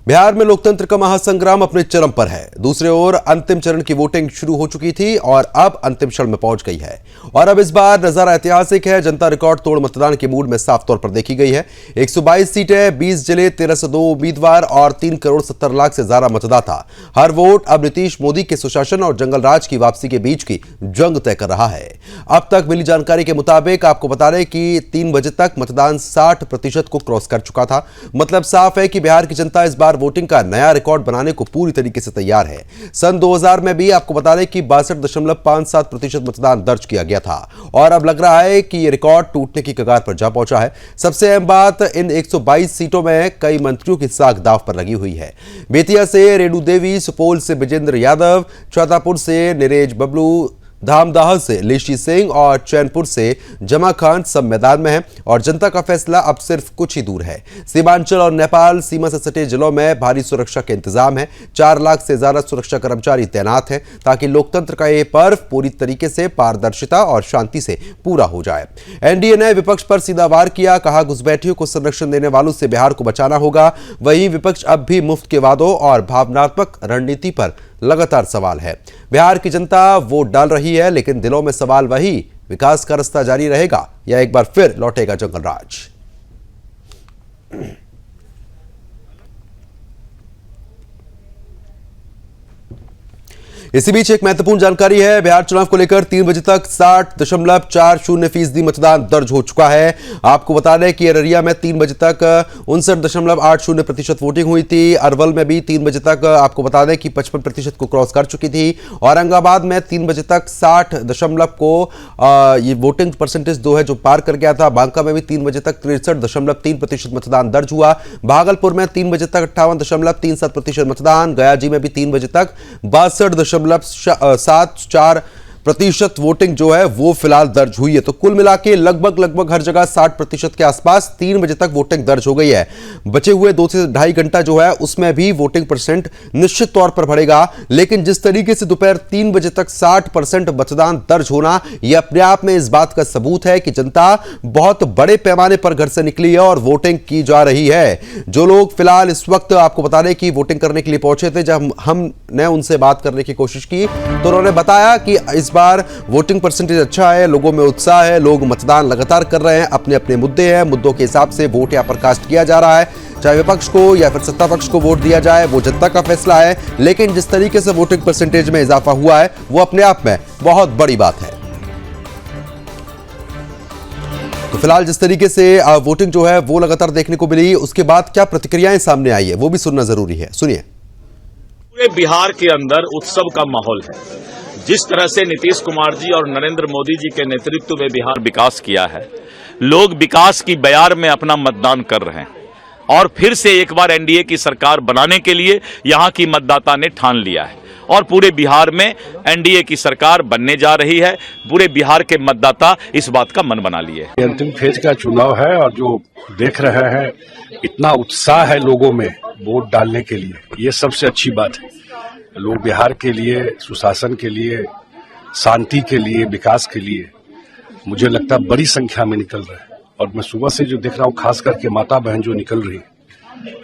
बिहार में लोकतंत्र का महासंग्राम अपने चरम पर है। दूसरी ओर अंतिम चरण की वोटिंग शुरू हो चुकी थी और अब अंतिम क्षण में पहुंच गई है। और अब इस बार नजारा ऐतिहासिक है। जनता रिकॉर्ड तोड़ मतदान के मूड में साफ तौर पर देखी गई है। 122 सीटें, 20 जिले, 1302 उम्मीदवार और 3 करोड़ 70 लाख से ज्यादा मतदाता। हर वोट अब नीतीश मोदी के सुशासन और जंगल राज की वापसी के बीच की जंग तय कर रहा है। अब तक मिली जानकारी के मुताबिक आपको बता दें कि 3 बजे तक मतदान 60% को क्रॉस कर चुका था। मतलब साफ है कि बिहार की जनता इस बार वोटिंग का नया रिकॉर्ड बनाने को पूरी तरीके से तैयार है। सन 2000 में भी आपको बता दें कि 62.57% मतदान दर्ज किया गया था और अब लग रहा है कि यह रिकॉर्ड टूटने की कगार पर जा पहुंचा है। सबसे अहम बात, इन 122 सीटों में कई मंत्रियों की साख दांव पर लगी हुई है। बेतिया से रेणु देवी, सुपौल से विजेंद्र यादव, छतरपुर से नीरज बबलू, धामदाह से लेशी सिंह और चैनपुर से जमा खान सब मैदान में हैं और जनता का फैसला अब सिर्फ कुछ ही दूर है। सीमांचल और नेपाल सीमा से सटे जिलों में भारी सुरक्षा के इंतजाम है। 4 लाख से ज्यादा सुरक्षा कर्मचारी तैनात हैं ताकि लोकतंत्र का ये पर्व पूरी तरीके से पारदर्शिता और शांति से पूरा हो जाए। एनडीए ने विपक्ष पर सीधा वार किया, कहा घुसपैठियों को संरक्षण देने वालों से बिहार को बचाना होगा। वहीं विपक्ष अब भी मुफ्त के वादों और भावनात्मक रणनीति पर लगातार सवाल है। बिहार की जनता वोट डाल रही है, लेकिन दिलों में सवाल वही, विकास का रास्ता जारी रहेगा या एक बार फिर लौटेगा जंगल राज। इसी बीच एक महत्वपूर्ण जानकारी है। बिहार चुनाव को लेकर 3 बजे तक 60.40% मतदान दर्ज हो चुका है। आपको बता दें कि अररिया में 3 बजे तक 59.80% वोटिंग हुई थी। अरवल में भी 3 बजे तक आपको बता दें कि 55% को क्रॉस कर चुकी थी। औरंगाबाद में 3 बजे तक 60 को ये वोटिंग परसेंटेज जो है जो पार कर गया था। बांका में भी 3 बजे तक 63.3% मतदान दर्ज हुआ। भागलपुर में 3 बजे तक 58.37% मतदान। गया जी में भी 3 बजे तक 62.74% वोटिंग जो है वो फिलहाल दर्ज हुई है। तो कुल मिला के लगभग हर जगह 60% के आसपास 3 बजे तक वोटिंग दर्ज हो गई है। बचे हुए 2 से ढाई घंटा जो है उसमें भी वोटिंग परसेंट निश्चित तौर पर बढ़ेगा। लेकिन जिस तरीके से दोपहर 3 बजे तक 60% मतदान दर्ज होना, यह अपने आप में इस बात का सबूत है कि जनता बहुत बड़े पैमाने पर घर से निकली है और वोटिंग की जा रही है। जो लोग फिलहाल इस वक्त आपको बता दें कि वोटिंग करने के लिए पहुंचे थे, जब हमने उनसे बात करने की कोशिश की तो उन्होंने बताया कि इस बार वोटिंग परसेंटेज अच्छा है, लोगों में उत्साह है, लोग मतदान लगातार कर रहे हैं। अपने अपने मुद्दे हैं, मुद्दों के हिसाब से वोट यहां पर कास्ट किया जा रहा है। चाहे विपक्ष को या फिर सत्ता पक्ष को वोट दिया जाए, वो जनता का फैसला है। लेकिन जिस तरीके से वोटिंग परसेंटेज में इजाफा हुआ है वो अपने आप में बहुत बड़ी बात है। तो फिलहाल जिस तरीके से वोटिंग जो है वो लगातार देखने को मिली, उसके बाद क्या प्रतिक्रियाएं सामने आई है वो भी सुनना जरूरी है। सुनिए। पूरे बिहार के अंदर उत्सव का माहौल है। जिस तरह से नीतीश कुमार जी और नरेंद्र मोदी जी के नेतृत्व में बिहार विकास किया है, लोग विकास की बयार में अपना मतदान कर रहे हैं और फिर से एक बार एनडीए की सरकार बनाने के लिए यहां की मतदाता ने ठान लिया है और पूरे बिहार में एनडीए की सरकार बनने जा रही है। पूरे बिहार के मतदाता इस बात का मन बना लिए। अंतिम फेज का चुनाव है और जो देख रहे हैं इतना उत्साह है लोगों में वोट डालने के लिए, ये सबसे अच्छी बात है। लोग बिहार के लिए, सुशासन के लिए, शांति के लिए, विकास के लिए मुझे लगता है बड़ी संख्या में निकल रहे हैं। और मैं सुबह से जो देख रहा हूँ, खास करके माता बहन जो निकल रही है,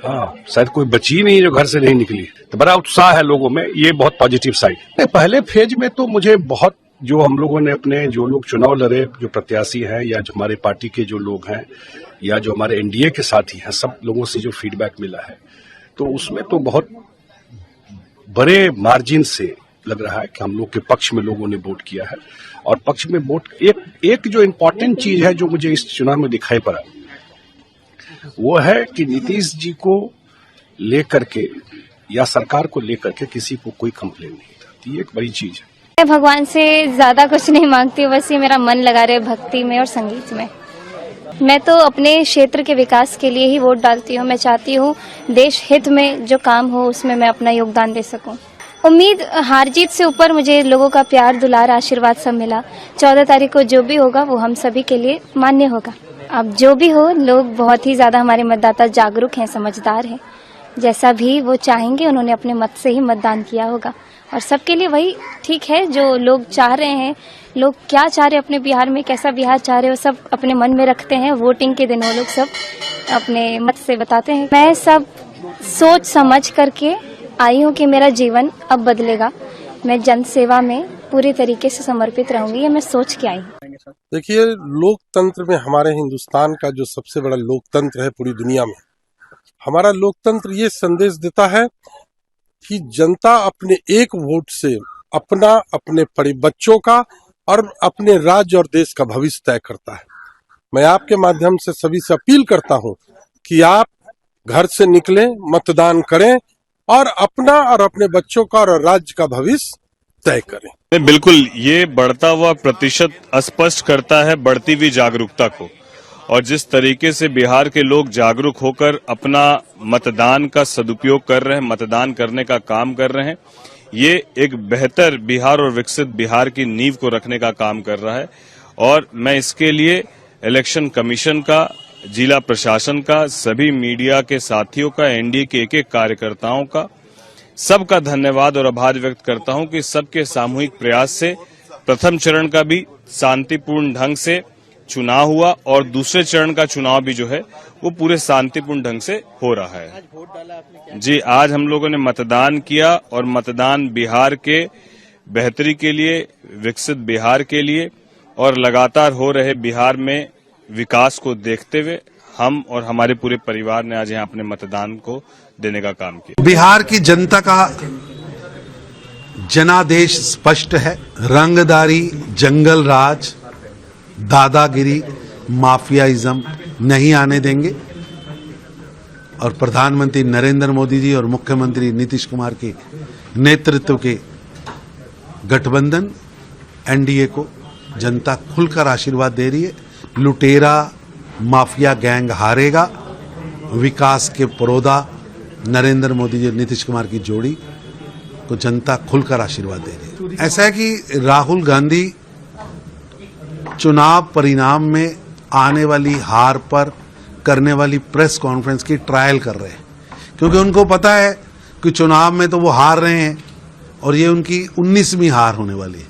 हाँ शायद कोई बची नहीं जो घर से नहीं निकली, तो बड़ा उत्साह है लोगों में, ये बहुत पॉजिटिव साइड है। पहले फेज में तो मुझे बहुत जो हम लोगों ने अपने जो लोग चुनाव लड़े, जो प्रत्याशी हैं या जो हमारे पार्टी के जो लोग हैं या जो हमारे एनडीए के साथी हैं, सब लोगों से जो फीडबैक मिला है तो उसमें तो बहुत बड़े मार्जिन से लग रहा है कि हम लोग के पक्ष में लोगों ने वोट किया है। और पक्ष में वोट एक जो इम्पोर्टेंट चीज है जो मुझे इस चुनाव में दिखाई पड़ा, वो है कि नीतीश जी को लेकर के या सरकार को लेकर के किसी को कोई कंप्लेन नहीं था। ये एक बड़ी चीज है। मैं भगवान से ज्यादा कुछ नहीं मांगती हूँ, बस ये मेरा मन लगा रहे भक्ति में और संगीत में। मैं तो अपने क्षेत्र के विकास के लिए ही वोट डालती हूँ। मैं चाहती हूँ देश हित में जो काम हो उसमें मैं अपना योगदान दे सकूँ। उम्मीद हार जीत से ऊपर मुझे लोगों का प्यार, दुलार, आशीर्वाद सब मिला। 14 तारीख को जो भी होगा वो हम सभी के लिए मान्य होगा। अब जो भी हो, लोग बहुत ही ज्यादा हमारे मतदाता जागरूक हैं, समझदार हैं। जैसा भी वो चाहेंगे उन्होंने अपने मत से ही मतदान किया होगा और सबके लिए वही ठीक है जो लोग चाह रहे हैं। लोग क्या चाह रहे हैं अपने बिहार में, कैसा बिहार चाह रहे हो, सब अपने मन में रखते हैं। वोटिंग के दिन वो लोग सब अपने मत से बताते हैं। मैं सब सोच समझ करके आई हूँ कि मेरा जीवन अब बदलेगा। मैं जन सेवा में पूरी तरीके से समर्पित रहूंगी, ये मैं सोच के आई हूँ। देखिए, लोकतंत्र में हमारे हिंदुस्तान का जो सबसे बड़ा लोकतंत्र है पूरी दुनिया में, हमारा लोकतंत्र ये संदेश देता है कि जनता अपने एक वोट से अपना, अपने बच्चों का और अपने राज्य और देश का भविष्य तय करता है। मैं आपके माध्यम से सभी से अपील करता हूं कि आप घर से निकलें, मतदान करें और अपना और अपने बच्चों का और राज्य का भविष्य तय करें। बिल्कुल, ये बढ़ता हुआ प्रतिशत स्पष्ट करता है बढ़ती हुई जागरूकता को, और जिस तरीके से बिहार के लोग जागरूक होकर अपना मतदान का सदुपयोग कर रहे हैं, मतदान करने का काम कर रहे हैं, ये एक बेहतर बिहार और विकसित बिहार की नींव को रखने का काम कर रहा है। और मैं इसके लिए इलेक्शन कमीशन का, जिला प्रशासन का, सभी मीडिया के साथियों का, एनडीए के एक कार्यकर्ताओं का, सबका धन्यवाद और आभार व्यक्त करता हूं कि सबके सामूहिक प्रयास से प्रथम चरण का भी शांतिपूर्ण ढंग से चुनाव हुआ और दूसरे चरण का चुनाव भी जो है वो पूरे शांतिपूर्ण ढंग से हो रहा है। जी, आज हम लोगों ने मतदान किया और मतदान बिहार के बेहतरी के लिए, विकसित बिहार के लिए और लगातार हो रहे बिहार में विकास को देखते हुए हम और हमारे पूरे परिवार ने आज यहाँ अपने मतदान को देने का काम किया। बिहार की जनता का जनादेश स्पष्ट है। रंगदारी, जंगल राज, दादागिरी, माफियाइज्म नहीं आने देंगे और प्रधानमंत्री नरेंद्र मोदी जी और मुख्यमंत्री नीतीश कुमार के नेतृत्व के गठबंधन एनडीए को जनता खुलकर आशीर्वाद दे रही है। लुटेरा माफिया गैंग हारेगा। विकास के परोदा नरेंद्र मोदी जी नीतीश कुमार की जोड़ी को जनता खुलकर आशीर्वाद दे रही है। ऐसा है कि राहुल गांधी चुनाव परिणाम में आने वाली हार पर करने वाली प्रेस कॉन्फ्रेंस की ट्रायल कर रहे हैं, क्योंकि उनको पता है कि चुनाव में तो वो हार रहे हैं और ये उनकी 19वीं हार होने वाली है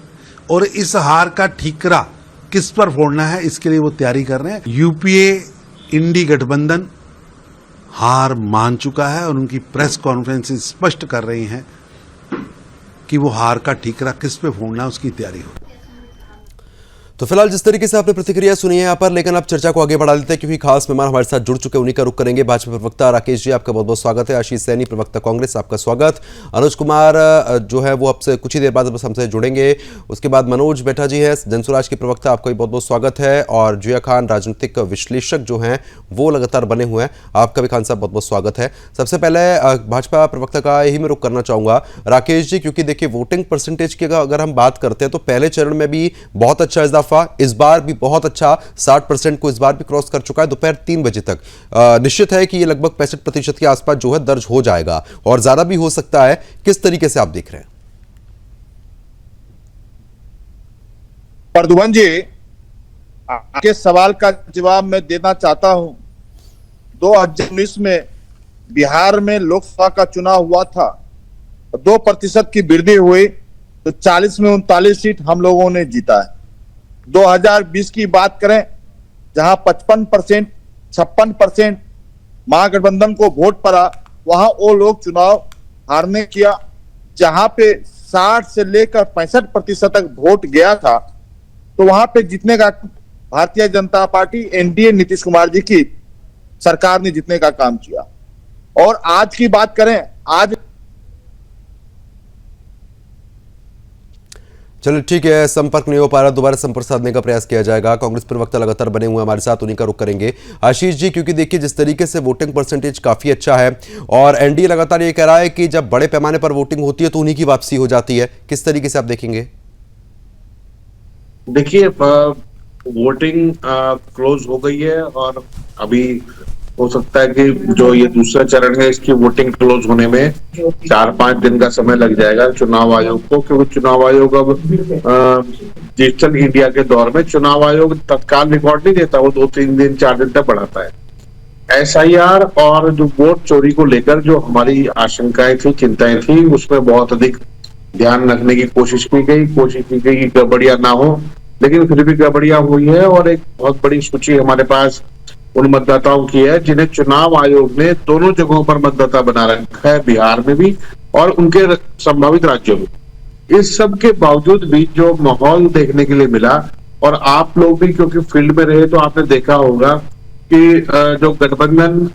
और इस हार का ठीकरा किस पर फोड़ना है इसके लिए वो तैयारी कर रहे हैं। यूपीए इंडी गठबंधन हार मान चुका है और उनकी प्रेस कॉन्फ्रेंस स्पष्ट कर रही हैं कि वो हार का ठीकरा किस पे फोड़ना है उसकी तैयारी हो। तो फिलहाल जिस तरीके से आपने प्रतिक्रिया सुनी है यहाँ पर, लेकिन अब चर्चा को आगे बढ़ा लेते हैं क्योंकि खास मेहमान हमारे साथ जुड़ चुके, उन्हीं का रुख करेंगे। भाजपा प्रवक्ता राकेश जी, आपका बहुत बहुत स्वागत है। आशीष सैनी, प्रवक्ता कांग्रेस, आपका स्वागत। अनुज कुमार जो है वो आपसे कुछ ही देर बाद बस हमसे जुड़ेंगे। उसके बाद मनोज बैठा जी है, जनसुराज के प्रवक्ता, आपका भी बहुत बहुत स्वागत है। और जिया खान, राजनीतिक विश्लेषक जो हैं वो लगातार बने हुए हैं, आपका भी खान साहब बहुत बहुत स्वागत है। सबसे पहले भाजपा प्रवक्ता का यही मैं रुख करना चाहूंगा राकेश जी, क्योंकि देखिए वोटिंग परसेंटेज की अगर हम बात करते हैं तो पहले चरण में भी बहुत अच्छा इजाफा, इस बार भी बहुत अच्छा 60% को इस बार भी क्रॉस कर चुका है दोपहर 3 बजे तक। निश्चित है कि ये लगभग 65% के आसपास जो है दर्ज हो जाएगा और ज्यादा भी हो सकता है। किस तरीके से आप देख रहे हैं? प्रद्युमन जी, आपके सवाल का जवाब मैं देना चाहता हूं। 2019 में बिहार में लोकसभा का चुनाव हुआ था, 2% की वृद्धि हुई तो 40 में 39 सीट हम लोगों ने जीता है। 2020 की बात करें, जहां 55%, 56% महागठबंधन को वोट पड़ा, वहां वो लोग चुनाव हारने किया। जहां पे 60 से लेकर 65% तक वोट गया था, तो वहां पे जीतने का भारतीय जनता पार्टी एनडीए नीतीश कुमार जी की सरकार ने जीतने का काम किया। और आज की बात करें, आज चलिए ठीक है, संपर्क नहीं हो पा रहा, दोबारा संपर्क साधने का प्रयास किया जाएगा। कांग्रेस प्रवक्ता लगातार बने हुए हमारे साथ, उन्हीं का रुख करेंगे। आशीष जी, क्योंकि देखिए जिस तरीके से वोटिंग परसेंटेज काफी अच्छा है और एनडीए लगातार ये कह रहा है कि जब बड़े पैमाने पर वोटिंग होती है तो उन्हीं की वापसी हो जाती है, किस तरीके से आप देखेंगे? देखिए, वोटिंग क्लोज हो गई है और अभी हो सकता है कि जो ये दूसरा चरण है इसकी वोटिंग क्लोज होने में 4-5 दिन का समय लग जाएगा चुनाव आयोग को, क्योंकि चुनाव आयोग अब डिजिटल इंडिया के दौर में चुनाव आयोग तत्काल रिकॉर्ड नहीं देता, वो 2-3 दिन 4 दिन तक बढ़ाता है। एसआईआर और जो वोट चोरी को लेकर जो हमारी आशंकाएं थी, चिंताएं थी, उसमें बहुत अधिक ध्यान रखने की कोशिश की गई कि गड़बड़ियां ना हो, लेकिन फिर भी गड़बड़ियां हुई है और एक बहुत बड़ी सूची हमारे पास उन मतदाताओं की है जिन्हें चुनाव आयोग ने दोनों जगहों पर मतदाता बना रखा है, बिहार में भी और उनके संभावित राज्यों में। इस सब के बावजूद भी जो माहौल देखने के लिए मिला, और आप लोग भी क्योंकि फील्ड में रहे तो आपने देखा होगा कि जो गठबंधन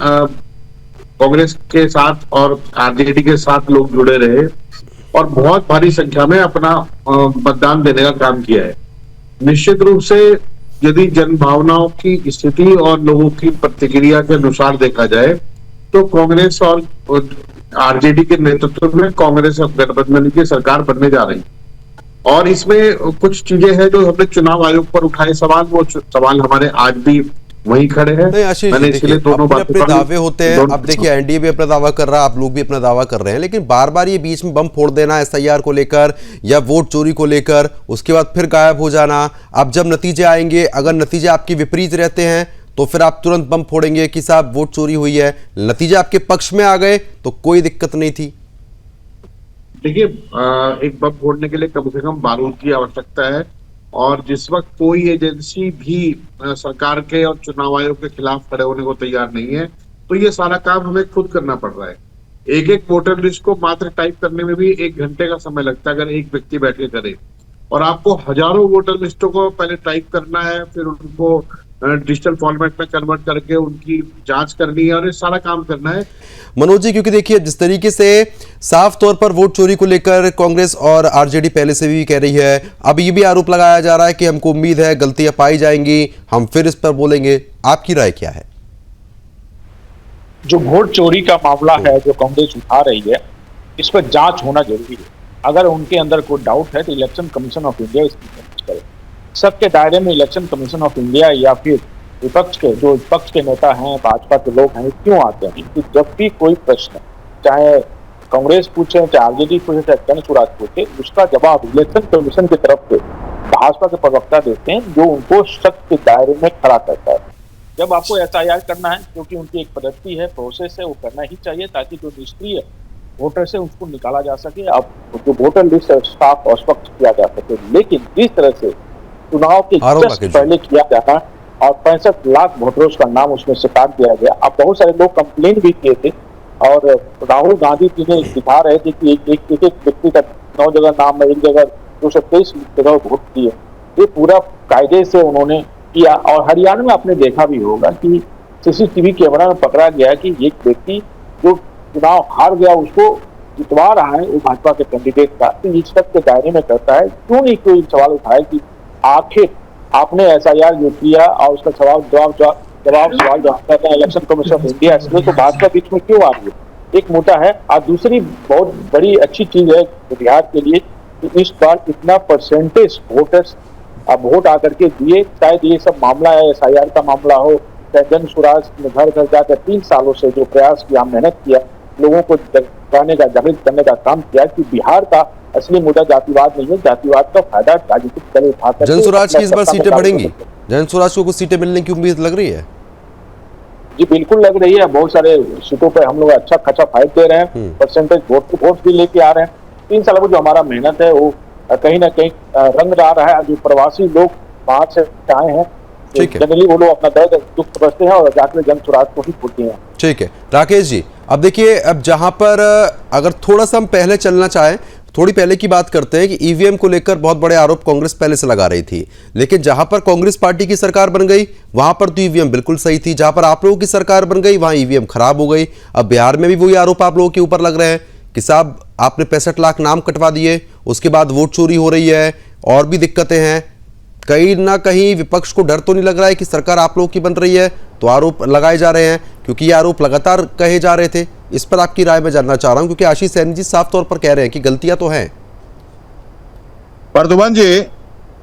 कांग्रेस के साथ और आरजेडी के साथ लोग जुड़े रहे और बहुत भारी संख्या में अपना मतदान देने का काम किया है। निश्चित रूप से यदि जन भावनाओं की स्थिति और लोगों की प्रतिक्रिया के अनुसार देखा जाए तो कांग्रेस और आरजेडी के नेतृत्व में कांग्रेस और गठबंधन की सरकार बनने जा रही, और इसमें कुछ चीजें हैं जो हमने चुनाव आयोग पर उठाए सवाल, वो सवाल हमारे आज भी वहीं खड़े हैं। नहीं आशीष जी, देखिए अपने दावे होते हैं। अब देखिए एनडीए भी अपना दावा कर रहा है, आप लोग भी अपना दावा कर रहे हैं, लेकिन बार बार ये बीच में बम फोड़ देना एसआईआर को लेकर या वोट चोरी को लेकर, उसके बाद फिर गायब हो जाना। अब जब नतीजे आएंगे, अगर नतीजे आपके विपरीत रहते हैं तो फिर आप तुरंत बम फोड़ेंगे कि साहब वोट चोरी हुई है। नतीजे आपके पक्ष में आ गए तो कोई दिक्कत नहीं थी। देखिए एक बम फोड़ने के लिए कम से कम बारूद की आवश्यकता है, और जिस वक्त कोई एजेंसी भी सरकार के और चुनाव आयोग के खिलाफ खड़े होने को तैयार नहीं है, तो ये सारा काम हमें खुद करना पड़ रहा है। एक एक वोटर लिस्ट को मात्र टाइप करने में भी 1 घंटे का समय लगता है अगर एक व्यक्ति बैठ के करे, और आपको हजारों वोटर लिस्टों को पहले टाइप करना है, फिर उनको डिजिटल फॉर्मेट में कन्वर्ट करके उनकी जांच करनी है, और ये सारा काम करना है। मनोज जी, क्योंकि देखिए जिस तरीके से साफ तौर पर वोट चोरी को लेकर कांग्रेस और आरजेडी पहले से भी कह रही है, अब ये भी आरोप लगाया जा रहा है कि हमको उम्मीद है गलतियां पाई जाएंगी, हम फिर इस पर बोलेंगे। आपकी राय क्या है? जो वोट चोरी का मामला है जो कांग्रेस उठा रही है, इस पर जांच होना जरूरी है। अगर उनके अंदर कोई डाउट है तो इलेक्शन कमीशन ऑफ इंडिया इसकी जांच करे। सबके दायरे में इलेक्शन कमीशन ऑफ इंडिया या फिर विपक्ष के जो विपक्ष के नेता हैं, भाजपा के लोग हैं, क्यों आते हैं? कि जब भी कोई प्रश्न, चाहे कांग्रेस पूछे, चाहे आरजेडी पूछे, चाहे जन स्वराज पूछे, उसका जवाब इलेक्शन कमीशन की तरफ से भाजपा के प्रवक्ता देते हैं, जो उनको सख्त के दायरे में खड़ा करता है। जब आपको एसआईआर करना है, क्योंकि उनकी एक पद्धति है, प्रोसेस है, वो करना ही चाहिए ताकि जो निष्क्रिय वोटर से उसको निकाला जा सके, अब जो वोटर लिस्ट साफ और स्पष्ट किया जा सके। लेकिन जिस तरह से चुनाव के जस्ट पहले किया जाना और 65 लाख वोटरों का नाम उसमें से काट दिया गया। अब बहुत सारे लोग कंप्लेन भी किए थे, और राहुल गांधी जी ने दिखा रहे थे कि एक व्यक्ति का 9 जगह नाम है, एक जगह 223 जगह वोट दिए। ये पूरा कायदे से उन्होंने किया। और हरियाणा में आपने देखा भी होगा कि सीसीटीवी कैमरा में पकड़ा गया कि एक व्यक्ति जो चुनाव हार गया उसको जितवा रहा है वो भाजपा के कैंडिडेट का, तो इस तक के दायरे में करता है। क्यों नहीं कोई सवाल उठाए कि आखिर आपने एसआईआर जो किया और उसका सवाल जवाब करते हैं इलेक्शन कमीशन ऑफ इंडिया, इसमें तो भाजपा बीच में क्यों आ रही है? एक मुद्दा है। और दूसरी बहुत बड़ी अच्छी चीज है बिहार के लिए कि इस बार इतना परसेंटेज वोटर्स वोट आकर के दिए। शायद ये सब मामला है, एसआईआर का मामला हो, चाहे जन स्वराज में घर घर जाकर 3 सालों से जो प्रयास किया, मेहनत किया, लोगों को जगाने का, जागृत करने का काम किया कि बिहार का असली मुद्दा जातिवाद नहीं है, जातिवाद का फायदा राजनीतिक दल उठाकर। जन स्वराज की इस बार सीटें बढ़ेंगी? जन स्वराज को कुछ सीटें मिलने की उम्मीद लग रही है? जी बिल्कुल लग रही है। बहुत सारे सीटों पे हम लोग अच्छा खासा फाइट दे रहे हैं, परसेंटेज वोट भी लेके आ रहे हैं। 3 सालों में जो हमारा मेहनत है वो कहीं ना कहीं रंग ला रहा है। जो प्रवासी लोग बाहर से आए हैं, जनरली वो लोग अपना दर्द दुख समझते हैं और जाकर जन स्वराज को ही भूलते हैं। ठीक है राकेश जी, अब देखिए, अब जहां पर अगर थोड़ा सा हम पहले चलना चाहें, थोड़ी पहले की बात करते हैं कि ईवीएम को लेकर बहुत बड़े आरोप कांग्रेस पहले से लगा रही थी, लेकिन जहां पर कांग्रेस पार्टी की सरकार बन गई वहां पर तो ईवीएम बिल्कुल सही थी। जहां पर आप लोगों की सरकार बन गई वहां ईवीएम खराब हो गई। अब बिहार में भी वही आरोप आप लोगों के ऊपर लग रहे हैं कि साहब आपने 65 लाख नाम कटवा दिए, उसके बाद वोट चोरी हो रही है, और भी दिक्कतें हैं। कहीं ना कहीं विपक्ष को डर तो नहीं लग रहा है कि सरकार आप लोगों की बन रही है, तो आरोप लगाए जा रहे हैं, क्योंकि ये आरोप लगातार कहे जा रहे थे। इस पर आपकी राय मैं जानना चाह रहा हूं, क्योंकि आशीष सैनी जी साफ तौर पर कह रहे हैं कि गलतियां तो हैं। प्रद्युमन जी,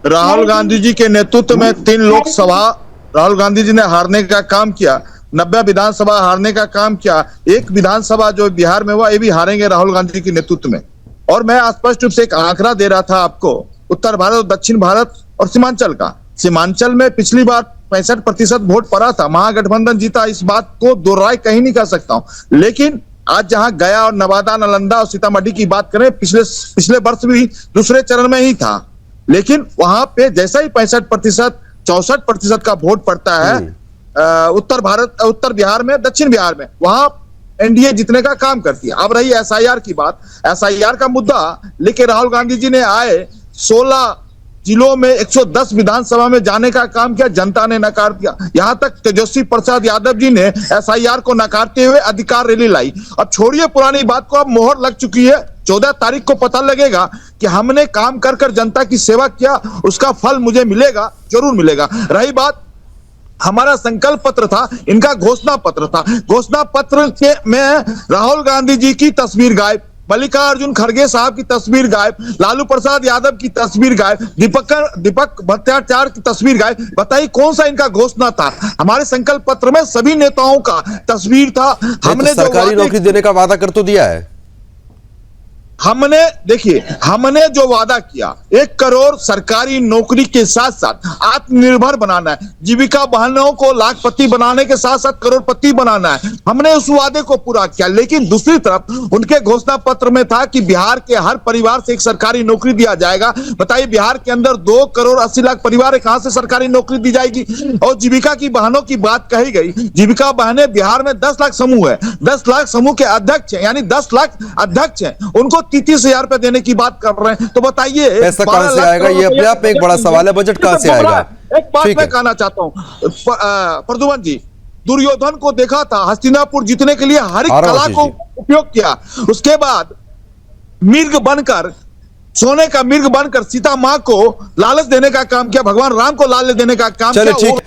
राहुल गांधी जी के नेतृत्व में 3 लोकसभा राहुल गांधी जी ने हारने का काम किया, 90 विधानसभा हारने का काम किया। 1 विधानसभा जो बिहार में हुआ ये भी हारेंगे राहुल गांधी के नेतृत्व में। और मैं स्पष्ट रूप से एक आंकड़ा दे रहा था आपको, उत्तर भारत और दक्षिण भारत और सीमांचल का। सीमांचल में पिछली बार 65% वोट पड़ा था, महागठबंधन जीता, इस बात को दोहराए कहीं नहीं कर सकता हूं। लेकिन आज जहां गया और नवादा, नालंदा और सीतामढ़ी की बात करें, पिछले वर्ष भी दूसरे चरण में ही था, लेकिन वहां पे जैसा ही 65%, 64% का वोट पड़ता है उत्तर बिहार में, दक्षिण बिहार में, वहां एनडीए जीतने का काम करती है। अब रही एसआईआर की बात, एसआईआर का मुद्दा लेके राहुल गांधी जी ने आए 16 जिलों में 110 विधानसभा में जाने का काम किया, जनता ने नकार दिया। यहां तक तेजस्वी प्रसाद यादव जी ने एसआईआर को नकारते हुए अधिकार रैली लाई। अब छोड़िए पुरानी बात को, अब मोहर लग चुकी है। 14 तारीख को पता लगेगा कि हमने काम कर कर जनता की सेवा किया, उसका फल मुझे मिलेगा, जरूर मिलेगा। रही बात, हमारा संकल्प पत्र था, इनका घोषणा पत्र था। घोषणा पत्र के में राहुल गांधी जी की तस्वीर गायब, मल्लिकार्जुन खड़गे साहब की तस्वीर गायब, लालू प्रसाद यादव की तस्वीर गायब, दीपक भट्टाचार्य की तस्वीर गायब। बताइए कौन सा इनका घोषणा था? हमारे संकल्प पत्र में सभी नेताओं का तस्वीर था। हमने तो सरकारी नौकरी देने का वादा कर तो दिया है। हमने जो वादा किया, 1 करोड़ सरकारी नौकरी के साथ साथ आत्मनिर्भर बनाना है, जीविका बहनों को लाखपति बनाने के साथ साथ करोड़पति बनाना है। हमने उस वादे को पूरा किया। लेकिन दूसरी तरफ उनके घोषणा पत्र में था कि बिहार के हर परिवार से एक सरकारी नौकरी दिया जाएगा। बताइए बिहार के अंदर 2 करोड़ 80 लाख परिवार है, कहां से सरकारी नौकरी दी जाएगी? और जीविका की बहनों की बात कही गई। जीविका बहनें बिहार में 10 लाख समूह है, 10 लाख समूह के अध्यक्ष है, यानी 10 लाख अध्यक्ष है, उनको 33,000 रुपए देने की बात कर रहे हैं। तो बताइए पैसा कहां से आएगा? ये अपने आप में एक बड़ा सवाल है, बजट कहां से आएगा? एक बात मैं कहना चाहता हूं प्रद्युमन जी, दुर्योधन को देखा था, हस्तिनापुर जीतने के लिए हर एक कला को उपयोग किया। उसके बाद मिर्ग बनकर, सोने का मिर्ग बनकर सीता मां को लालच देने का काम किया, भगवान राम को लालच देने का काम किया। ठीक,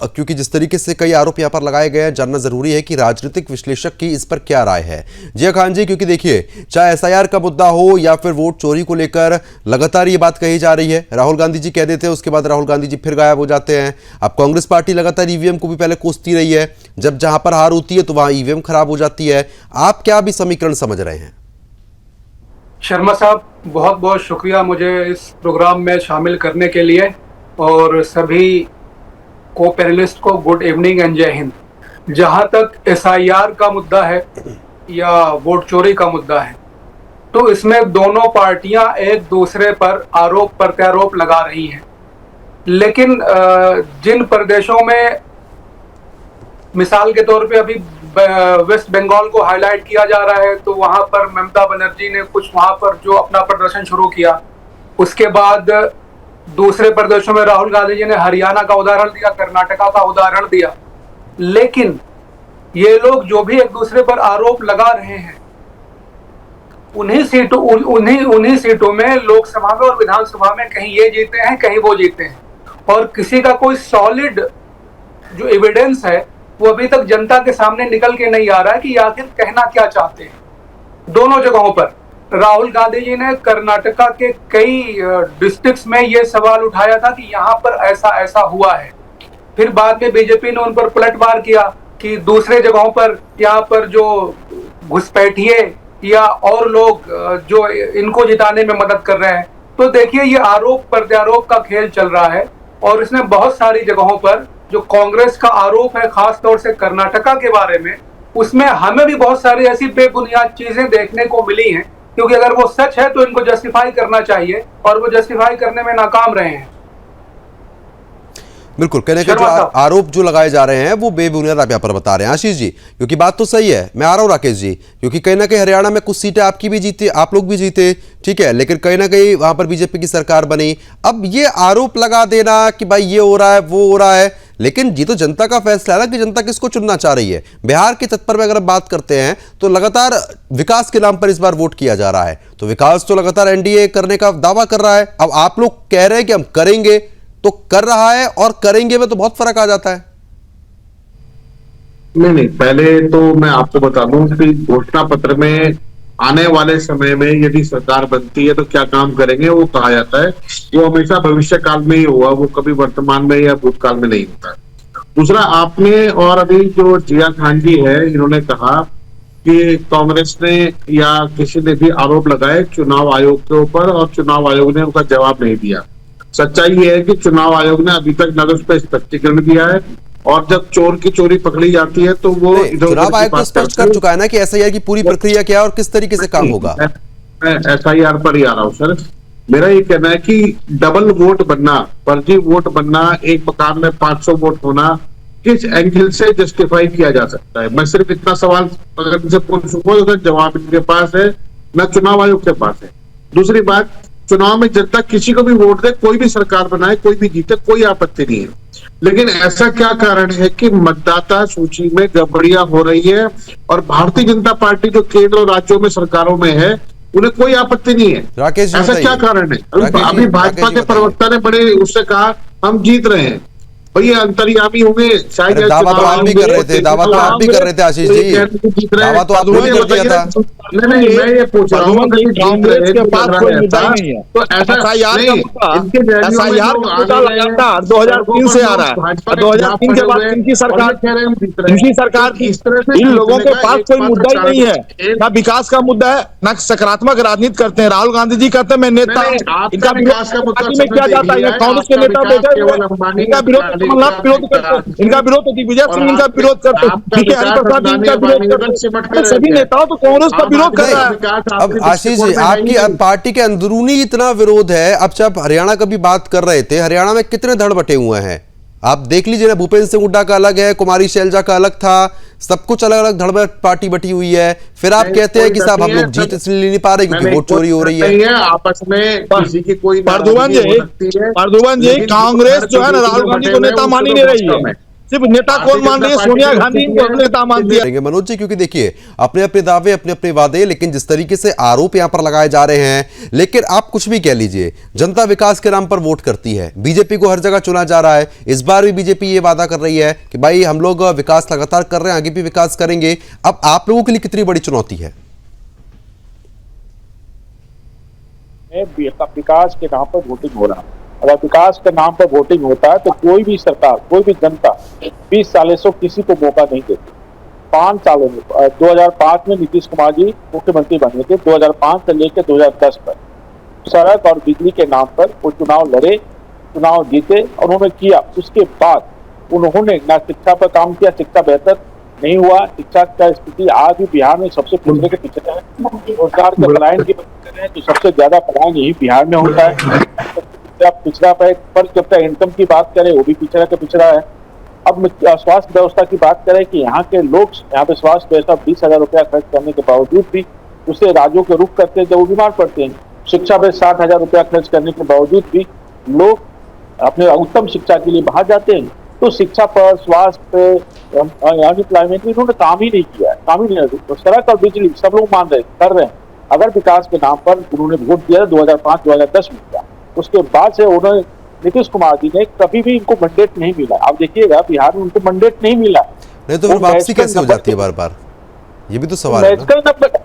क्योंकि जिस तरीके से कई आरोप यहाँ पर लगाए गए हैं, जानना जरूरी है कि राजनीतिक विश्लेषक की इस पर क्या राय है। जिया खान जी, क्योंकि देखिए चाहे एसआईआर का मुद्दा हो या फिर वोट चोरी को लेकर लगातार ये बात कही जा रही है। राहुल गांधी जी कह देते हैं, उसके बाद राहुल गांधी जी फिर गायब हो जाते हैं। अब कांग्रेस पार्टी लगातार ईवीएम को भी पहले कोसती रही है, जब जहां पर हार होती है तो वहां ईवीएम खराब हो जाती है। आप क्या भी समीकरण समझ रहे हैं? शर्मा साहब, बहुत बहुत शुक्रिया मुझे इस प्रोग्राम में शामिल करने के लिए, और सभी को पैनलिस्ट को गुड इवनिंग एंड जय हिंद। जहां तक एसआईआर का मुद्दा है या वोट चोरी का मुद्दा है, तो इसमें दोनों पार्टियां एक दूसरे पर आरोप प्रत्यारोप लगा रही हैं। लेकिन जिन प्रदेशों में, मिसाल के तौर पे अभी वेस्ट बंगाल को हाईलाइट किया जा रहा है, तो वहां पर ममता बनर्जी ने कुछ वहां पर जो अपना प्रदर्शन शुरू किया, उसके बाद दूसरे प्रदेशों में राहुल गांधी जी ने हरियाणा का उदाहरण दिया, कर्नाटका का उदाहरण दिया। लेकिन ये लोग जो भी एक दूसरे पर आरोप लगा रहे हैं, उन्हीं सीटों में लोकसभा में और विधानसभा में कहीं ये जीते हैं, कहीं वो जीते हैं, और किसी का कोई सॉलिड जो एविडेंस है वो अभी तक जनता के सामने निकल के नहीं आ रहा है कि आखिर कहना क्या चाहते हैं। दोनों जगहों पर राहुल गांधी जी ने कर्नाटका के कई डिस्ट्रिक्ट्स में ये सवाल उठाया था कि यहाँ पर ऐसा ऐसा हुआ है। फिर बाद में बीजेपी ने उन पर पलटवार किया कि दूसरे जगहों पर यहाँ पर जो घुसपैठिए या और लोग जो इनको जिताने में मदद कर रहे हैं। तो देखिए, ये आरोप प्रत्यारोप का खेल चल रहा है, और इसमें बहुत सारी जगहों पर जो कांग्रेस का आरोप है, खास तौर से कर्नाटका के बारे में, उसमें हमें भी बहुत सारी ऐसी बेबुनियाद चीजें देखने को मिली हैं, क्योंकि अगर वो सच है तो इनको जस्टिफाई करना चाहिए, और वो जस्टिफाई करने में नाकाम रहे हैं। बिल्कुल, कहने के जो आरोप जो लगाए जा रहे हैं वो बेबुनियाद आप यहाँ पर बता रहे हैं आशीष जी, क्योंकि बात तो सही है। मैं आ रहा हूँ राकेश जी, क्योंकि कहीं ना कहीं हरियाणा में कुछ सीटें आपकी भी जीती, आप लोग भी जीते, ठीक है, लेकिन कहीं ना कहीं वहां पर बीजेपी की सरकार बनी। अब ये आरोप लगा देना कि भाई ये हो रहा है, वो हो रहा है, लेकिन ये तो जनता का फैसला है ना कि जनता किसको चुनना चाह रही है। बिहार के तत्पर में अगर बात करते हैं तो लगातार विकास के नाम पर इस बार वोट किया जा रहा है, तो विकास तो लगातार एनडीए करने का दावा कर रहा है। अब आप लोग कह रहे हैं कि हम करेंगे, तो कर रहा है और करेंगे में तो बहुत फर्क आ जाता है। नहीं, पहले तो मैं आपको बता दूं कि घोषणा पत्र में आने वाले समय में यदि सरकार बनती है तो क्या काम करेंगे वो कहा जाता है। वो हमेशा भविष्य काल में ही हुआ, वो कभी वर्तमान में या भूतकाल में नहीं होता। दूसरा, आपने और अभी जो जिया खान जी है, इन्होंने कहा कि कांग्रेस ने या किसी ने भी आरोप लगाए चुनाव आयोग के ऊपर, और चुनाव आयोग ने उनका जवाब नहीं दिया। सच्चाई ये है कि चुनाव आयोग ने अभी तक न उस पर स्पष्टीकरण दिया है, और जब चोर की चोरी पकड़ी जाती है तो वो चुनाव आयोग तो स्पष्ट कर चुका है ना कि एसआईआर की पूरी प्रक्रिया क्या है और किस तरीके से काम होगा। मैं एसआईआर पर ही आ रहा हूँ सर। मेरा ये कहना है कि डबल वोट बनना, फर्जी वोट बनना, एक मकान में 500 वोट होना, किस एंगल से जस्टिफाई किया जा सकता है। मैं सिर्फ इतना सवाल अगर इनसे पूछूंगा तो जवाब इनके पास है, न चुनाव आयोग के पास है। दूसरी बात, चुनाव में जनता किसी को भी वोट दे, कोई भी सरकार बनाए, कोई भी जीते, कोई आपत्ति नहीं है, लेकिन ऐसा क्या कारण है कि मतदाता सूची में गड़बड़ियां हो रही है और भारतीय जनता पार्टी जो केंद्र और राज्यों में सरकारों में है उन्हें कोई आपत्ति नहीं है? राकेश जी ऐसा क्या कारण है? अभी भाजपा के प्रवक्ता ने बड़े उससे कहा हम जीत रहे हैं, भैया अंतर्यामी होंगे शायद। दावा तो आप भी कर रहे थे, दावा तो आप भी कर रहे थे आशीष जी, दावा तो आपने भी कर दिया था। नहीं, मैं ये पूछ रहा हूँ कांग्रेस के पास कोई मुद्दा नहीं है तो ऐसा SIR का मुद्दा लगातार 2003 से आ रहा है, 2003 के बाद इनकी सरकार की इन लोगों के पास कोई मुद्दा ही नहीं है, ना विकास का मुद्दा है, ना सकारात्मक राजनीति करते हैं। राहुल गांधी जी कहते हैं मैं नेता हूं, इनका विकास का मुद्दा में क्या जाता है? कांग्रेस के नेता बैठे हुए इनका विरोध करते, इनका विरोध तो दिग्विजय सिंह इनका विरोध करते, हरिप्रसाद इनका विरोध करते, सभी नेताओं तो कांग्रेस का विरोध कर रहा है। अब आशीष जी, आपकी अब पार्टी के अंदरूनी इतना विरोध है। अब जब हरियाणा का भी बात कर रहे थे, हरियाणा में कितने धड़ बटे हुए हैं आप देख लीजिए ना। भूपेंद्र सिंह हुड्डा का अलग है, कुमारी शैलजा का अलग था, सब कुछ अलग अलग धड़ पार्टी बटी हुई है। फिर आप कहते हैं कि साहब हम लोग जीत इसलिए नहीं पा रहे क्योंकि वोट चोरी हो रही है। आपस में किसी की कोई प्रदुमन जी कांग्रेस जो है ना राहुल गांधी को नेता मान ही नहीं रही है, सिर्फ नेता कौन मान रही है? सोनिया गांधी को नेता मानती है। मनोज जी, क्योंकि देखिए अपने अपने दावे, अपने अपने वादे, लेकिन जिस तरीके से आरोप यहां पर लगाए जा रहे हैं, लेकिन आप कुछ भी कह लीजिए, जनता विकास के नाम पर वोट करती है। बीजेपी को हर जगह चुना जा रहा है। इस बार भी बीजेपी ये वादा कर रही है कि भाई हम लोग विकास लगातार कर रहे हैं, आगे भी विकास करेंगे। अब आप लोगों के लिए कितनी बड़ी चुनौती है? विकास के नाम पर वोटिंग हो रहा है। अगर विकास के नाम पर वोटिंग होता है तो कोई भी सरकार, कोई भी जनता 20 सालों से किसी को मौका नहीं देती। 5 सालों में 2005 में नीतीश कुमार जी मुख्यमंत्री बने थे, 2005 से लेकर 2010 तक सड़क और बिजली के नाम पर वो चुनाव लड़े, चुनाव जीते और उन्होंने किया। उसके बाद उन्होंने ना शिक्षा पर काम किया, शिक्षा बेहतर नहीं हुआ। शिक्षा का स्थिति आज भी बिहार में सबसे पिछड़े के पिछड़े है। रोजगार के पलायन की बात करें तो सबसे ज्यादा पलायन यही बिहार में होता है। पिछड़ा पर कैपिटा इनकम की बात करें वो भी पिछड़ा का पिछड़ा है। अब स्वास्थ्य व्यवस्था की बात करें कि यहाँ के लोग यहाँ पे स्वास्थ्य व्यवस्था 20,000 रुपया खर्च करने के बावजूद भी उससे राज्यों के रुख करते हैं जब वो बीमार पड़ते हैं। शिक्षा पे 60,000 रुपया खर्च करने के बावजूद भी लोग अपने उत्तम शिक्षा के लिए बाहर जाते हैं। तो शिक्षा पर, स्वास्थ्य पे, अनएम्प्लॉयमेंट में इन्होंने काम ही नहीं किया है, काम ही नहीं। तो सड़क और बिजली सब लोग मान रहे कर रहे हैं। अगर विकास के नाम पर उन्होंने वोट दिया 2005-2010 में किया, उसके बाद से उन्होंने नीतीश कुमार जी ने कभी भी इनको मैंडेट नहीं मिला। आप देखिएगा बिहार में उनको मैंडेट नहीं मिला। नहीं तो फिर वापसी कैसे हो जाती है बार बार? ये भी तो सवाल है ना।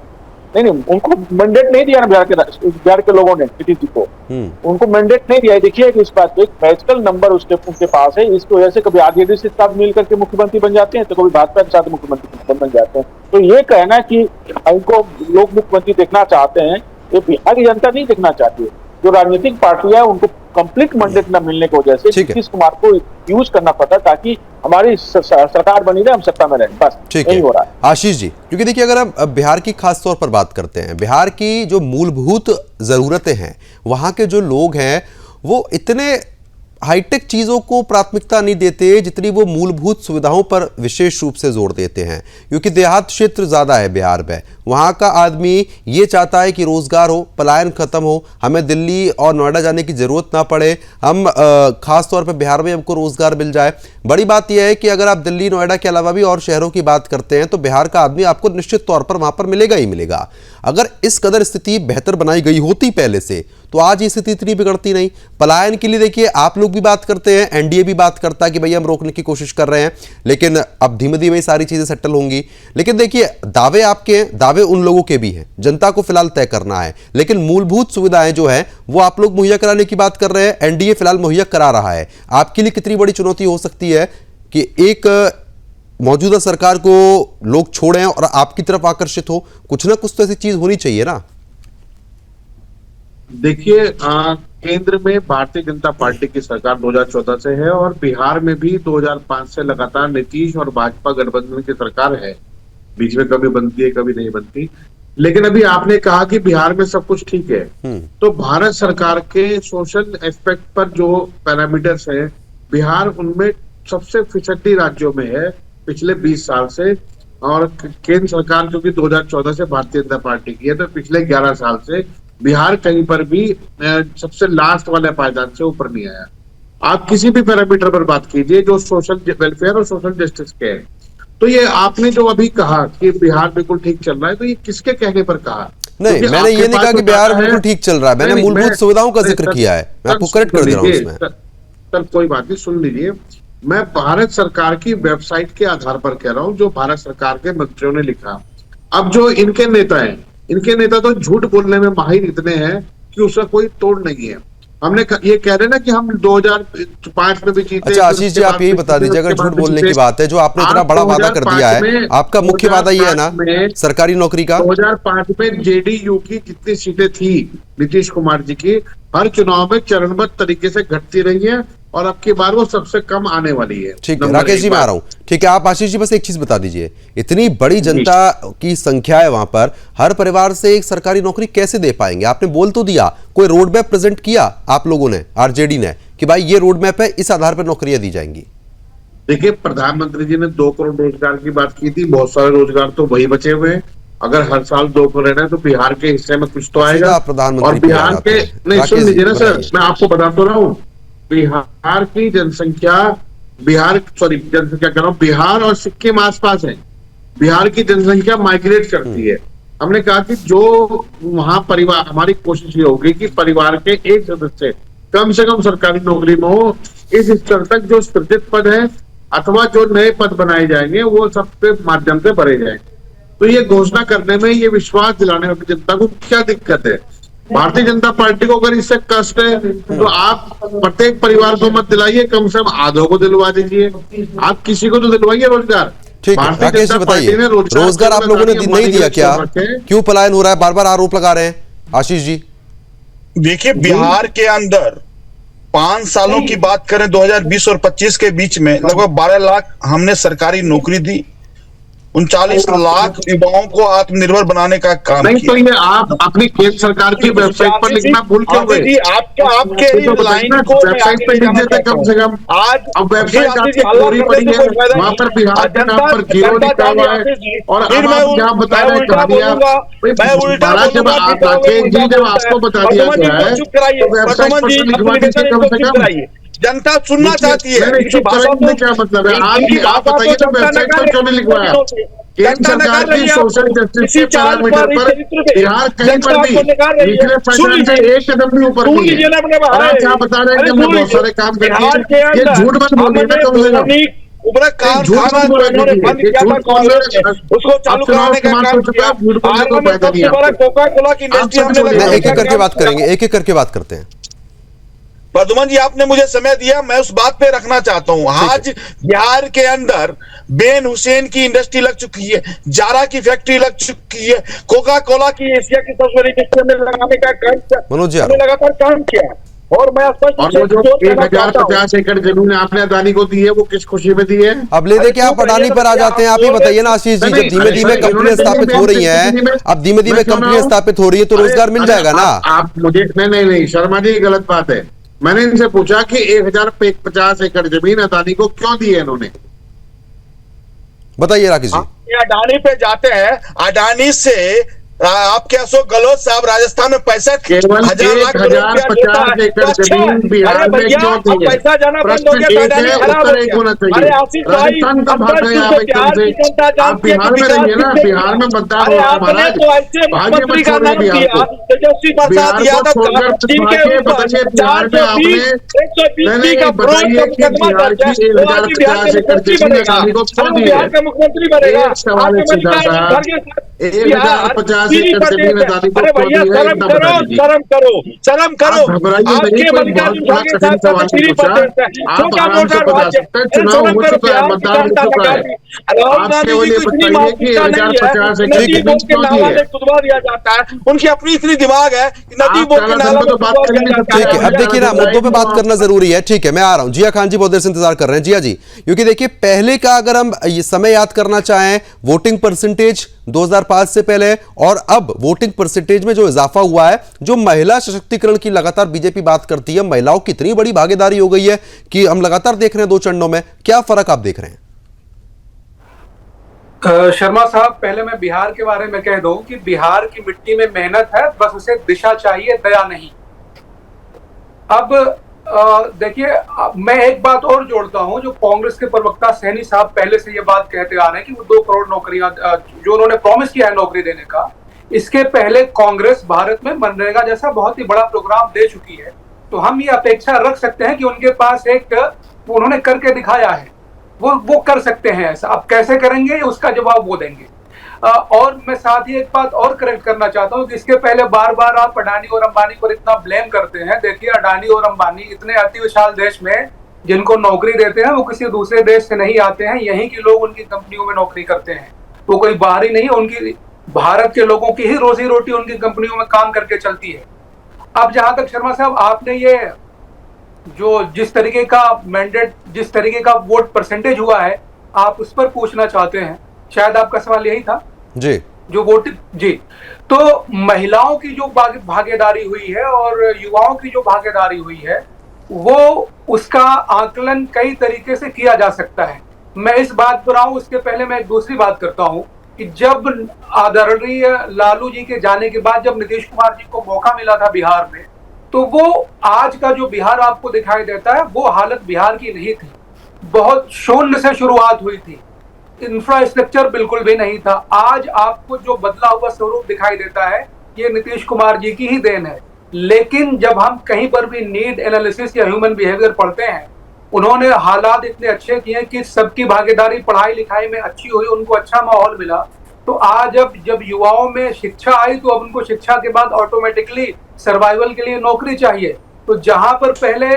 नहीं, उनको मैंडेट नहीं दिया ना बिहार के लोगों ने नीतीश को, उनको मैंडेट नहीं दिया। देखिए इस बात पे मैजिकल नंबर उनके पास है। इसकी वजह से कभी आरजेडी के साथ मिल करके मुख्यमंत्री बन जाते हैं तो कभी भाजपा के साथ मुख्यमंत्री बन जाते हैं। तो ये कहना कि इनको लोग मुख्यमंत्री देखना चाहते हैं, ये बिहार की जनता नहीं देखना चाहती है। जो राजनीतिक पार्टी है उनको कंप्लीट मैंडेट न मिलने की वजह से नीतीश कुमार को यूज करना पड़ता ताकि हमारी सरकार बनी रहे, हम सत्ता में रहें, बस यही हो रहा है। आशीष जी, क्योंकि देखिए अगर हम बिहार की खास तौर पर बात करते हैं, बिहार की जो मूलभूत जरूरतें हैं, वहां के जो लोग हैं वो इतने हाईटेक चीज़ों को प्राथमिकता नहीं देते जितनी वो मूलभूत सुविधाओं पर विशेष रूप से जोर देते हैं। क्योंकि देहात क्षेत्र ज़्यादा है बिहार में, वहाँ का आदमी ये चाहता है कि रोज़गार हो, पलायन खत्म हो, हमें दिल्ली और नोएडा जाने की ज़रूरत ना पड़े, हम खास तौर पर बिहार में हमको रोज़गार मिल जाए। बड़ी बात यह है कि अगर आप दिल्ली नोएडा के अलावा भी और शहरों की बात करते हैं तो बिहार का आदमी आपको निश्चित तौर पर वहाँ पर मिलेगा ही मिलेगा। अगर इस कदर स्थिति बेहतर बनाई गई होती पहले से तो आज ये स्थिति इतनी बिगड़ती नहीं। पलायन के लिए देखिए आप लोग भी बात करते हैं, एनडीए भी बात करता है कि भैया हम रोकने की कोशिश कर रहे हैं, लेकिन अब धीमे धीमे सारी चीजें सेटल होंगी। लेकिन देखिए दावे आपके हैं, दावे उन लोगों के भी हैं, जनता को फिलहाल तय करना है, लेकिन मूलभूत सुविधाएं जो है वो आप लोग मुहैया कराने की बात कर रहे हैं, एनडीए फिलहाल मुहैया करा रहा है। आपके लिए कितनी बड़ी चुनौती हो सकती है कि एक मौजूदा सरकार को लोग छोड़ें और आपकी तरफ आकर्षित हो? कुछ ना कुछ तो ऐसी चीज होनी चाहिए ना। देखिए केंद्र में भारतीय जनता पार्टी की सरकार 2014 से है और बिहार में भी 2005 से लगातार नीतीश और भाजपा गठबंधन की सरकार है। बीच में कभी बनती है कभी नहीं बनती, लेकिन अभी आपने कहा कि बिहार में सब कुछ ठीक है, तो भारत सरकार के सोशल एस्पेक्ट पर जो पैरामीटर्स है बिहार उनमें सबसे फिसड्डी राज्यों में है पिछले 20 साल से। और केंद्र सरकार जो कि 2014 से भारतीय जनता पार्टी की है, तो पिछले 11 साल से बिहार कहीं पर भी सबसे लास्ट वाले पायदान से ऊपर नहीं आया। आप किसी भी पैरामीटर पर बात कीजिए जो सोशल वेलफेयर और सोशल जस्टिस के है। तो ये आपने जो अभी कहा कि बिहार बिल्कुल ठीक चल रहा है, तो ये किसके कहने पर कहा? नहीं, मैंने ये नहीं कहा कि बिहार बिल्कुल ठीक चल रहा है, मैंने मूलभूत सुविधाओं का जिक्र किया है। मैं आपको करेक्ट कर दे रहा हूं उसमें। सर कोई बात नहीं, सुन लीजिए। मैं भारत सरकार की वेबसाइट के आधार पर कह रहा हूं, जो भारत सरकार के मंत्रियों ने लिखा। अब जो इनके नेता हैं, इनके नेता तो झूठ बोलने में माहिर इतने हैं कि उसका कोई तोड़ नहीं है। हमने ये कह रहे ना कि हम 2005 में भी जीते। अच्छा आशीष जी, आप यही बता दीजिए, अगर झूठ बोलने की बात है, जो आपने इतना बड़ा वादा कर दिया है, आपका मुख्य वादा ये है ना सरकारी नौकरी का? 2005 में जेडीयू की जितनी सीटें थी नीतीश कुमार जी की, हर चुनाव में चरणबद्ध तरीके से घटती रही है और अब की बार वो सबसे कम आने वाली है। ठीक है राकेश जी, मैं आ रहा हूं। ठीक है, आप आशीष जी बस एक चीज बता दीजिए, इतनी बड़ी जनता की संख्या है वहां पर, हर परिवार से एक सरकारी नौकरी कैसे दे पाएंगे? आपने बोल तो दिया, कोई रोड मैप प्रेजेंट किया आप लोगों ने, आरजेडी ने, कि भाई ये रोड मैप है, इस आधार पर नौकरियां दी जाएंगी? देखिए, प्रधानमंत्री जी ने 2 करोड़ रोजगार की बात की थी। बहुत सारे रोजगार तो वही बचे हुए हैं। अगर हर साल 2 करोड़ है तो बिहार के हिस्से में कुछ तो आएगा। और बिहार के नहीं, सुन लीजिए ना सर, मैं आपको बता तो रहा हूँ, बिहार की जनसंख्या, जनसंख्या कह रहा हूँ, बिहार और सिक्किम आसपास है। बिहार की जनसंख्या माइग्रेट करती है। हमने कहा कि जो वहां परिवार, हमारी कोशिश ये होगी कि परिवार के एक सदस्य कम से कम सरकारी नौकरी में हो। इस स्तर तक जो सृजित पद है अथवा जो नए पद बनाए जाएंगे वो सबके माध्यम से भरे जाएंगे। तो ये घोषणा करने में, ये विश्वास दिलाने में जनता को क्या दिक्कत है? भारतीय जनता पार्टी को अगर इससे कष्ट है तो आप प्रत्येक परिवार को मत दिलाइए, कम से कम आधों को दिलवा दीजिए। आप किसी को तो दिलवाइए रोजगार। ठीक है राकेश जी, बताइए रोजगार आप लोगों ने नहीं दिया क्या? क्यों पलायन हो रहा है? बार बार आरोप लगा रहे हैं आशीष जी। देखिए, बिहार के अंदर 5 सालों की बात करें, 2020 और 25 के बीच में लगभग 12 लाख हमने सरकारी नौकरी दी। 39 लाख युवाओं को आत्मनिर्भर बनाने का काम नहीं किया। तो ये आप अपनी केंद्र सरकार की वेबसाइट पर लिखना भूल क्यों गए? आपके लाइन को वेबसाइट पे लिख देते कम से कम। आज अब वेबसाइट आपकी पूरी पड़ी है, वहाँ पर बिहार के नाम पर 0 लिखा हुआ है। और अब आप यहाँ बता रहे कहानियां, जब राकेश जी जब आपको बता दिया गया है तो वेबसाइट पर लिखवा दीजिए कम से कम। जनता सुनना चाहती है। क्या मतलब है? आप बताइए तो वेबसाइट पर क्यों नहीं लिखवाया? केंद्र सरकार की सोशल जस्टिस के पैरामीटर पर बिहार कहीं पर भी निचले पैमाने से एक कदम भी ऊपर नहीं है। और आप क्या बता रहे हैं कि हमने बहुत सारे काम कर दिए? ये झूठ मत बोलिए ना, कम से कम उसको चालू कराने का काम किया। कोका कोला की इंडस्ट्री हमने एक एक करके बात करेंगे, एक एक करके बात करते हैं। प्रद्युमन जी, आपने मुझे समय दिया, मैं उस बात पे रखना चाहता हूं। आज बिहार के अंदर बेन हुसैन की इंडस्ट्री लग चुकी है, जारा की फैक्ट्री लग चुकी है, कोका कोला की एशिया की सबसे बड़ी इंडस्ट्री में लगाने का काम लगातार काम किया। और मैं और वो जो 1050 एकड़ जमीन आपने अदानी को दी है, वो किस खुशी में दी है? अब ले दे के आप अडानी पर आ जाते हैं। आप ही बताइए ना आशीष जी, जब धीमे धीमे कंपनियां स्थापित हो रही हैं, अब धीमे धीमे कंपनियां स्थापित हो रही है तो रोजगार मिल जाएगा ना? आप मुझे नहीं शर्मा जी, गलत बात है। मैंने इनसे पूछा कि 1050 एकड़ जमीन अदानी को क्यों दी है इन्होंने? बताइए राकेश जी। अडानी पे जाते हैं, अडानी से आपके अशोक गहलोत साहब राजस्थान में 65,000 लाख एकड़ जमीन बिहार में क्यों दी है? पैसा जाना बंद हो गया, उत्तर एक होना चाहिए। राजस्थान का भाग गया आप बिहार में रहिए ना, बिहार में मतदान हो रहा महाराज, भाग्य मत छोड़िए बिहार को। बिहार को छोड़कर बताइए बिहार में आपने नहीं बताइए कि बिहार की 1050 एकड़ जमीन अदानी को क्यों दी है? एक सवाल है सीधा सा, 1050 एकड़ जमीन अदानी को क्यों दी है? शर्म करो। घबराइए नहीं, कोई बहुत बड़ा कठिन सवाल नहीं पूछा। आप आराम से बता सकते हैं, चुनाव हो चुका है, मतदान हो चुका है। आप केवल ये बताइए कि 1050 एकड़ जमीन क्यों दी है? दिया जाता है, उनकी अपनी इतनी दिमाग है कि नदी बोल के नाला तो बात करेंगे। ठीक है, अब देखिए ना, मुद्दों पे बात करना जरूरी है। ठीक है, मैं आ रहा हूं। जिया खान जी बहुत देर से इंतजार कर रहे हैं। जिया जी, क्योंकि देखिए पहले का अगर हम ये समय याद करना चाहें, वोटिंग परसेंटेज 2005 से पहले और अब वोटिंग परसेंटेज में जो इजाफा हुआ है, जो महिला सशक्तिकरण की लगातार बीजेपी बात करती है, महिलाओं की इतनी बड़ी भागीदारी हो गई है कि हम लगातार देख रहे हैं 2 चरणों में, क्या फर्क आप देख रहे हैं? शर्मा साहब, पहले मैं बिहार के बारे में कह दूं कि बिहार की मिट्टी में मेहनत है, बस उसे दिशा चाहिए, दया नहीं। अब देखिए, मैं एक बात और जोड़ता हूं, जो कांग्रेस के प्रवक्ता सैनी साहब पहले से ये बात कहते आ रहे हैं कि वो 2 करोड़ नौकरियां जो उन्होंने प्रॉमिस किया है नौकरी देने का, इसके पहले कांग्रेस भारत में मनरेगा जैसा बहुत ही बड़ा प्रोग्राम दे चुकी है। तो हम ये अपेक्षा रख सकते हैं कि उनके पास एक उन्होंने करके दिखाया है, वो कर सकते हैं ऐसा। अब कैसे करेंगे उसका जवाब वो देंगे। और मैं साथ ही एक बात और करेक्ट करना चाहता हूं कि इसके पहले बार बार आप अडानी और अंबानी पर इतना ब्लेम करते हैं। देखिए, अडानी और अंबानी इतने अति विशाल देश में जिनको नौकरी देते हैं वो किसी दूसरे देश से नहीं आते हैं, यहीं के लोग उनकी कंपनियों में नौकरी करते हैं। वो कोई बाहरी नहीं, उनकी भारत के लोगों की ही रोजी रोटी उनकी कंपनियों में काम करके चलती है। अब जहां तक शर्मा साहब आपने ये जो जिस तरीके का मैंडेट, जिस तरीके का वोट परसेंटेज हुआ है, आप उस पर पूछना चाहते हैं, शायद आपका सवाल यही था जी, जो वोट जी। तो महिलाओं की जो भागीदारी हुई है और युवाओं की जो भागीदारी हुई है, वो उसका आकलन कई तरीके से किया जा सकता है। मैं इस बात पर आऊं, उसके पहले मैं एक दूसरी बात करता हूं कि जब आदरणीय लालू जी के जाने के बाद जब नीतीश कुमार जी को मौका मिला था बिहार में, तो वो आज का जो बिहार आपको दिखाई देता है वो हालत बिहार की नहीं थी। बहुत शून्य से शुरुआत हुई थी, इंफ्रास्ट्रक्चर बिल्कुल भी नहीं था। आज आपको जो बदला हुआ स्वरूप दिखाई देता है ये नीतीश कुमार जी की ही देन है। लेकिन जब हम कहीं पर भी नीड एनालिसिस या ह्यूमन बिहेवियर पढ़ते हैं, उन्होंने हालात इतने अच्छे किए कि सबकी भागीदारी पढ़ाई लिखाई में अच्छी हुई, उनको अच्छा माहौल मिला। तो आज अब जब युवाओं में शिक्षा आई तो अब उनको शिक्षा के बाद ऑटोमेटिकली सर्वाइवल के लिए नौकरी चाहिए। तो जहां पर पहले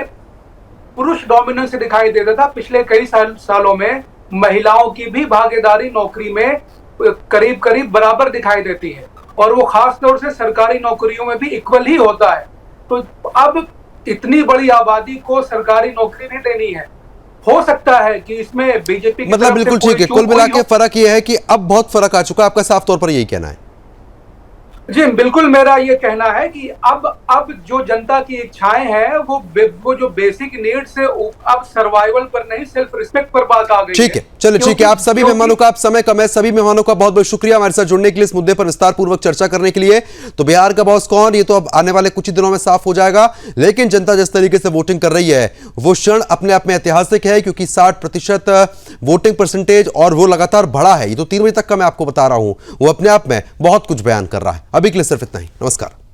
पुरुष डोमिनेंस दिखाई देता था, पिछले कई सालों में महिलाओं की भी भागीदारी नौकरी में करीब करीब बराबर दिखाई देती है, और वो खास तौर से सरकारी नौकरियों में भी इक्वल ही होता है। तो अब इतनी बड़ी आबादी को सरकारी नौकरी नहीं देनी है। हो सकता है कि इसमें बीजेपी मतलब बिल्कुल ठीक है, कुल मिला के फर्क यह है कि अब बहुत फर्क आ चुका है, आपका साफ तौर पर यही कहना है? जी बिल्कुल, मेरा ये कहना है कि अब जो जनता की इच्छाएं हैं वो जो बेसिक नीड्स है, अब सर्वाइवल पर नहीं सिर्फ रिस्पेक्ट पर बात आ गई। ठीक है, चलिए ठीक है। आप सभी मेहमानों का, आप समय कम है, सभी मेहमानों का बहुत बहुत शुक्रिया हमारे साथ जुड़ने के लिए, इस मुद्दे पर विस्तार पूर्वक चर्चा करने के लिए। तो बिहार का बॉस कौन, ये तो अब आने वाले कुछ ही दिनों में साफ हो जाएगा। लेकिन जनता जिस तरीके से वोटिंग कर रही है वो क्षण अपने आप में ऐतिहासिक है, क्योंकि 60% वोटिंग परसेंटेज और वो लगातार बढ़ा है। ये तो 3 बजे तक का मैं आपको बता रहा हूं, वो अपने आप में बहुत कुछ बयान कर रहा है। अभी के लिए सिर्फ इतना ही, नमस्कार।